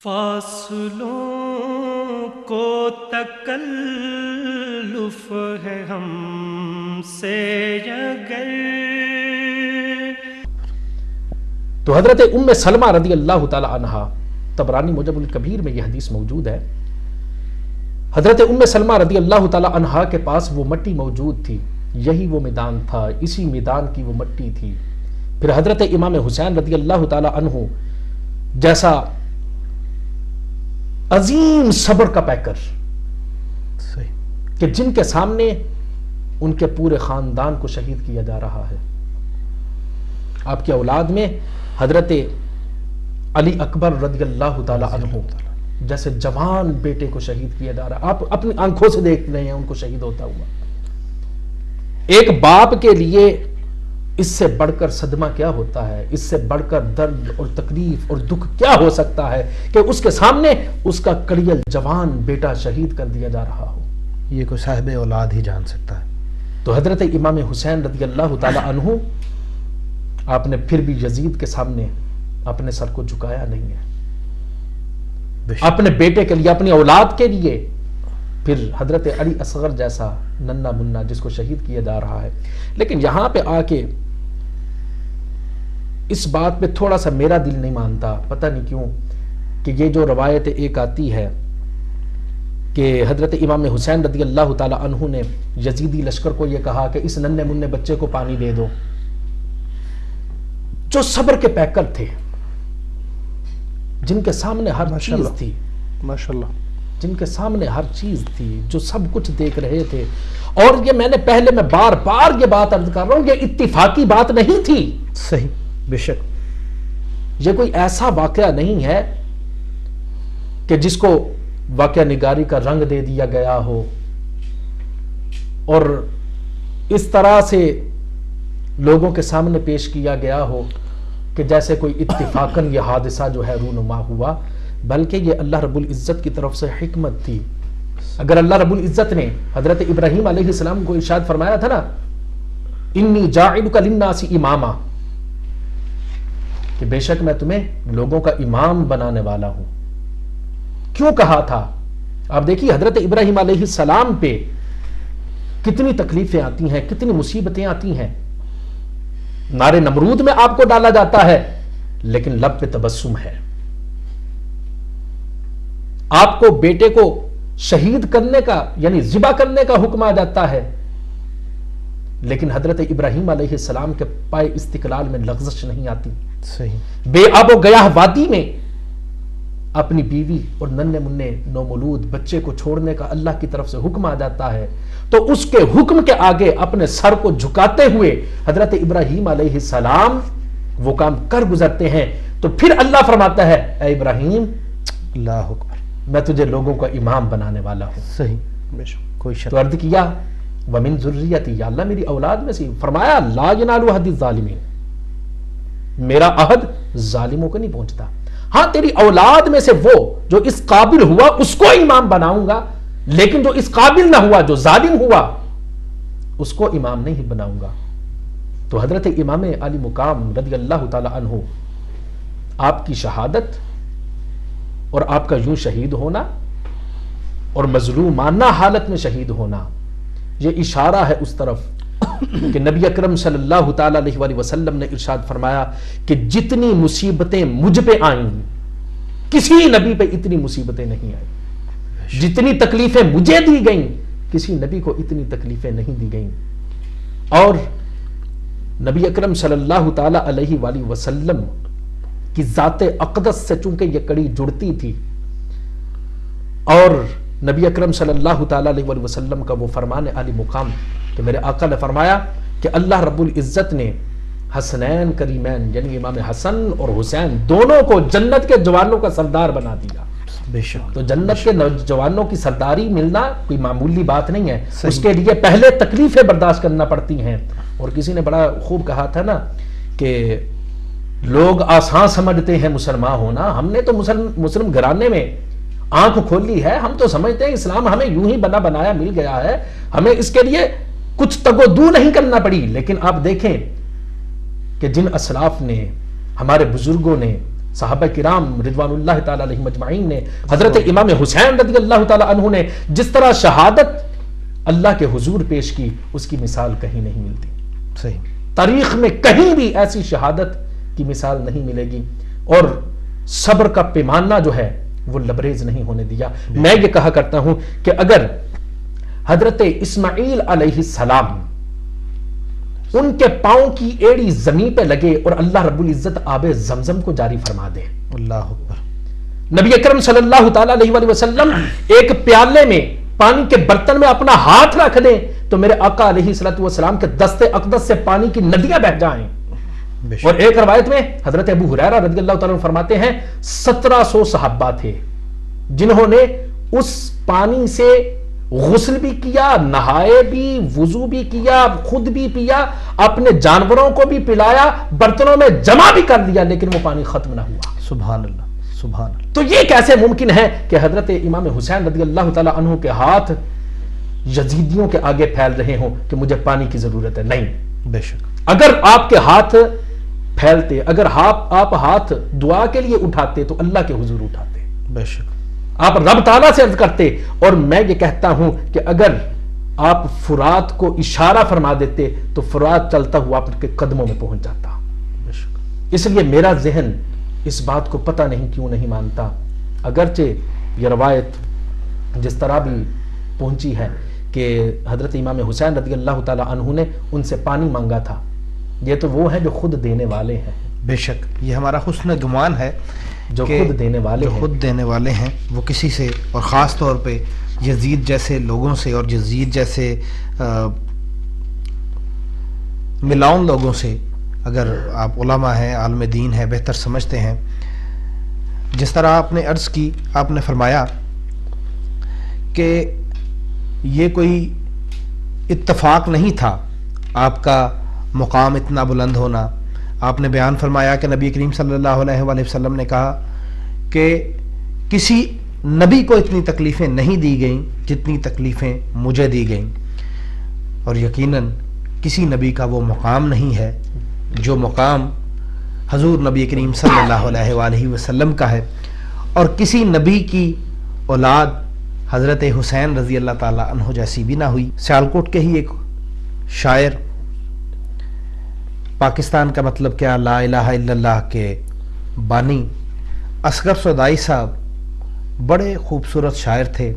فاصلوں کو تکلف ہے ہم سے اگر۔ تو حضرت ام سلمہ رضی اللہ تعالی عنہا، طبرانی معجم الکبیر میں یہ حدیث موجود ہے، حضرت ام سلمہ رضی اللہ تعالی عنہا کے پاس وہ مٹی موجود تھی، یہی وہ میدان تھا، اسی میدان کی وہ مٹی تھی۔ پھر حضرت امام حسین رضی اللہ تعالی عنہ جیسا عظیم صبر کا پیکر کہ جن کے سامنے ان کے پورے خاندان کو شہید کیا جا رہا ہے، آپ کی اولاد میں حضرت علی اکبر رضی اللہ تعالی عنہ جیسے جوان بیٹے کو شہید کیا جا رہا ہے، آپ اپنی آنکھوں سے دیکھ رہے ہیں ان کو شہید ہوتا ہوا۔ ایک باپ کے لیے اس سے بڑھ کر صدمہ کیا ہوتا ہے، اس سے بڑھ کر درد اور تکلیف اور دکھ کیا ہو سکتا ہے کہ اس کے سامنے اس کا کڑیل جوان بیٹا شہید کر دیا جا رہا ہو۔ یہ کوئی صاحب اولاد ہی جان سکتا ہے۔ تو حضرت امام حسین رضی اللہ تعالی عنہ، آپ نے پھر بھی یزید کے سامنے اپنے سر کو جھکایا نہیں ہے، اپنے بیٹے کے لیے، اپنی اولاد کے لیے، پھر حضرت علی اصغر جیسا ننھا منا جس کو شہید کیا جا رہا ہے۔ لیکن یہاں پہ آ کے اس بات پہ تھوڑا سا میرا دل نہیں مانتا، پتہ نہیں کیوں، کہ یہ جو روایت ایک آتی ہے کہ حضرت امام حسین رضی اللہ تعالی عنہ نے یزیدی لشکر کو یہ کہا کہ اس ننھے منھے بچے کو پانی دے دو، جو صبر کے پیکر تھے، جن کے سامنے ہر چیز تھی، ماشاءاللہ، جن کے سامنے ہر چیز تھی، جو سب کچھ دیکھ رہے تھے۔ اور یہ میں نے پہلے میں بار بار یہ بات عرض کر رہا ہوں، یہ اتفاقی بات نہیں تھی، صحیح، بے شک یہ کوئی ایسا واقعہ نہیں ہے کہ جس کو واقعہ نگاری کا رنگ دے دیا گیا ہو اور اس طرح سے لوگوں کے سامنے پیش کیا گیا ہو کہ جیسے کوئی اتفاقاً یہ حادثہ جو ہے رونما ہوا، بلکہ یہ اللہ رب العزت کی طرف سے حکمت تھی۔ اگر اللہ رب العزت نے حضرت ابراہیم علیہ السلام کو ارشاد فرمایا تھا نا، انی جاعلک للناس اماما، کہ بے شک میں تمہیں لوگوں کا امام بنانے والا ہوں، کیوں کہا تھا؟ آپ دیکھیے حضرت ابراہیم علیہ السلام پہ کتنی تکلیفیں آتی ہیں، کتنی مصیبتیں آتی ہیں، نارے نمرود میں آپ کو ڈالا جاتا ہے لیکن لب پہ تبسم ہے، آپ کو بیٹے کو شہید کرنے کا یعنی ذبح کرنے کا حکم آ جاتا ہے، لیکن حضرت ابراہیم علیہ السلام کے پائے استقلال میں لغزش نہیں آتی۔ صحیح، بے آب و گیاہ وادی میں اپنی بیوی اور ننھے منھے نومولود بچے کو چھوڑنے کا اللہ کی طرف سے حکم آ جاتا ہے، تو اس کے حکم کے آگے اپنے سر کو جھکاتے ہوئے حضرت ابراہیم علیہ السلام وہ کام کر گزرتے ہیں۔ تو پھر اللہ فرماتا ہے، اے ابراہیم، اللہ اکبر، میں تجھے لوگوں کا امام بنانے والا ہوں۔ صحیح، بے شک، کوئی شک تو عرض کیا، وَمِن ذُرِّيَّتِي، یا اللہ میری اولاد میں سے، فرمایا لا يَنَالُ عَهْدِ الظَّالِمِينَ، میرا عہد ظالموں کو نہیں پہنچتا۔ ہاں تیری اولاد میں سے وہ جو اس قابل ہوا اس کو امام بناؤں گا، لیکن جو اس قابل نہ ہوا، جو ظالم ہوا، اس کو امام نہیں بناؤں گا۔ تو حضرت امام علی مقام رضی اللہ تعالی عنہ، آپ کی شہادت اور آپ کا یوں شہید ہونا اور مظلومانہ حالت میں شہید ہونا، یہ اشارہ ہے اس طرف کہ نبی اکرم صلی اللہ تعالی علیہ وآلہ وسلم نے ارشاد فرمایا کہ جتنی مصیبتیں مجھ پہ آئیں کسی نبی پہ اتنی مصیبتیں نہیں آئیں، جتنی تکلیفیں مجھے دی گئیں کسی نبی کو اتنی تکلیفیں نہیں دی گئیں۔ اور نبی اکرم صلی اللہ تعالی علیہ وآلہ وسلم کی ذات اقدس سے چونکہ یہ کڑی جڑتی تھی، اور نبی اکرم صلی اللہ تعالی علیہ وآلہ وسلم کا وہ فرمان علی مقام کہ میرے آقا نے فرمایا کہ اللہ رب العزت نے حسنین کریمین یعنی امام حسن اور حسین دونوں کو جنت کے جوانوں کا سردار بنا دیا۔ بے شک، تو جنت کے نوجوانوں کی سرداری ملنا کوئی معمولی بات نہیں ہے، اس کے لیے پہلے تکلیفیں برداشت کرنا پڑتی ہیں۔ اور کسی نے بڑا خوب کہا تھا نا کہ لوگ آسان سمجھتے ہیں مسلمان ہونا، ہم نے تو مسلم گھرانے میں آنکھ کھولی ہے، ہم تو سمجھتے ہیں اسلام ہمیں یوں ہی بنا بنایا مل گیا ہے، ہمیں اس کے لیے کچھ تگ و دو نہیں کرنا پڑی۔ لیکن آپ دیکھیں کہ جن اسلاف نے، ہمارے بزرگوں نے صحابہ کرام رضوان اللہ تعالی علیہم اجمعین نے، حضرت امام حسین رضی اللہ تعالی عنہ نے جس طرح شہادت اللہ کے حضور پیش کی، اس کی مثال کہیں نہیں ملتی. صحیح. تاریخ میں کہیں بھی ایسی شہادت کی مثال نہیں ملے گی. اور صبر کا پیمانہ جو ہے وہ لبریز نہیں ہونے دیا. میں یہ کہا کرتا ہوں کہ اگر حضرت اسماعیل علیہ السلام ان کے پاؤں کی ایڑی زمین پہ لگے اور اللہ رب العزت آب زمزم کو جاری فرما دے، اللہ اکبر. نبی اکرم صلی اللہ تعالی علیہ وآلہ وسلم ایک پیالے میں پانی کے برتن میں اپنا ہاتھ رکھ دیں تو میرے آقا علیہ الصلوۃ والسلام کے دست اقدس سے پانی کی ندیاں بہہ جائیں. اور ایک روایت میں حضرت ابو ہریرہ رضی اللہ تعالیٰ عنہ فرماتے ہیں 1700 صحابہ تھے جنہوں نے اس پانی سے غسل بھی کیا، نہائے بھی، وضو بھی کیا، خود بھی پیا، اپنے جانوروں کو بھی پلایا، برتنوں میں جمع بھی کر لیا، لیکن وہ پانی ختم نہ ہوا. سبحان اللہ، سبحان اللہ. تو یہ کیسے ممکن ہے کہ حضرت امام حسین رضی اللہ تعالیٰ عنہ کے ہاتھ یزیدیوں کے آگے پھیل رہے ہوں کہ مجھے پانی کی ضرورت ہے؟ نہیں. بے شک. اگر آپ کے ہاتھ پھیلتے، اگر آپ ہاتھ دعا کے لیے اٹھاتے تو اللہ کے حضور اٹھاتے. بے شک. آپ رب تعالیٰ سے عرض کرتے. اور میں یہ کہتا ہوں کہ اگر آپ فرات کو اشارہ فرما دیتے تو فرات چلتا ہوا آپ کے قدموں میں پہنچ جاتا. بے شک. اس لیے میرا ذہن اس بات کو پتہ نہیں کیوں نہیں مانتا، اگرچہ یہ روایت جس طرح بھی پہنچی ہے کہ حضرت امام حسین رضی اللہ تعالی عنہ نے ان سے پانی مانگا تھا. یہ تو وہ ہیں جو خود دینے والے ہیں. بے شک. یہ ہمارا حسن گمان ہے جو کہ خود دینے والے ہیں، خود دینے والے ہیں، وہ کسی سے، اور خاص طور پہ یزید جیسے لوگوں سے اور یزید جیسے ملاؤن لوگوں سے، اگر آپ علماء ہیں، عالم دین ہیں، بہتر سمجھتے ہیں. جس طرح آپ نے عرض کی، آپ نے فرمایا کہ یہ کوئی اتفاق نہیں تھا آپ کا مقام اتنا بلند ہونا. آپ نے بیان فرمایا کہ نبی کریم صلی اللہ علیہ وآلہ وسلم نے کہا کہ کسی نبی کو اتنی تکلیفیں نہیں دی گئیں جتنی تکلیفیں مجھے دی گئیں، اور یقیناً کسی نبی کا وہ مقام نہیں ہے جو مقام حضور نبی کریم صلی اللہ علیہ وآلہ وسلم کا ہے. اور کسی نبی کی اولاد حضرت حسین رضی اللہ تعالیٰ عنہ جیسی بھی نہ ہوئی. سیالکوٹ کے ہی ایک شاعر، پاکستان کا مطلب کیا، لا الہ الا اللہ کے بانی اصغر سودائی صاحب بڑے خوبصورت شاعر تھے.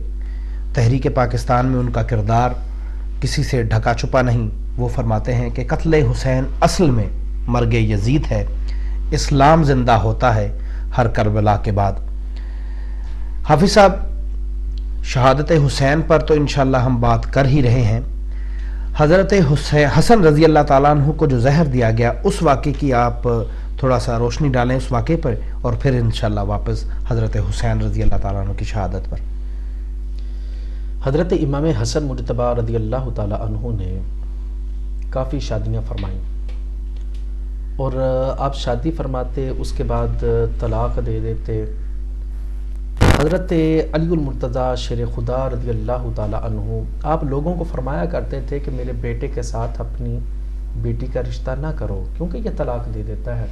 تحریک پاکستان میں ان کا کردار کسی سے ڈھکا چھپا نہیں. وہ فرماتے ہیں کہ قتل حسین اصل میں مرگ یزید ہے، اسلام زندہ ہوتا ہے ہر کربلا کے بعد. حافظ صاحب، شہادت حسین پر تو انشاءاللہ ہم بات کر ہی رہے ہیں. حضرت حسن رضی اللہ تعالیٰ عنہ کو جو زہر دیا گیا، اس واقعے کی آپ تھوڑا سا روشنی ڈالیں اس واقعے پر، اور پھر انشاءاللہ واپس حضرت حسین رضی اللہ تعالیٰ عنہ کی شہادت پر. حضرت امام حسن مجتبی رضی اللہ تعالیٰ عنہ نے کافی شادیاں فرمائیں، اور آپ شادی فرماتے اس کے بعد طلاق دے دیتے. حضرت علی المرتضیٰ شیر خدا رضی اللہ تعالیٰ عنہ آپ لوگوں کو فرمایا کرتے تھے کہ میرے بیٹے کے ساتھ اپنی بیٹی کا رشتہ نہ کرو کیونکہ یہ طلاق دے دیتا ہے.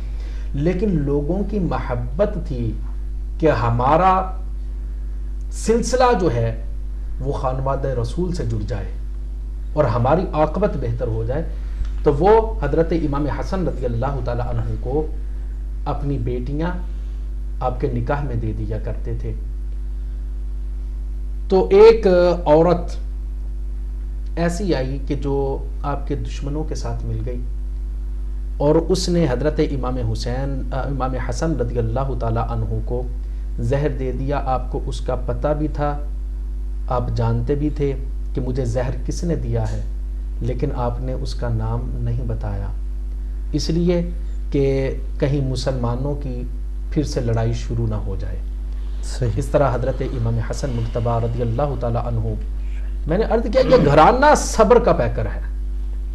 لیکن لوگوں کی محبت تھی کہ ہمارا سلسلہ جو ہے وہ خانوادہ رسول سے جڑ جائے اور ہماری عاقبت بہتر ہو جائے. تو وہ حضرت امام حسن رضی اللہ تعالیٰ عنہ کو اپنی بیٹیاں آپ کے نکاح میں دے دیا کرتے تھے. تو ایک عورت ایسی آئی کہ جو آپ کے دشمنوں کے ساتھ مل گئی اور اس نے حضرت امام حسن رضی اللہ تعالیٰ عنہ کو زہر دے دیا. آپ کو اس کا پتہ بھی تھا، آپ جانتے بھی تھے کہ مجھے زہر کس نے دیا ہے، لیکن آپ نے اس کا نام نہیں بتایا، اس لیے کہ کہیں مسلمانوں کی پھر سے لڑائی شروع نہ ہو جائے. صحیح. اس طرح حضرت امام حسن مجتبی رضی اللہ تعالیٰ عنہ، میں نے عرض کیا کہ گھرانہ صبر کا پیکر ہے.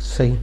صحیح.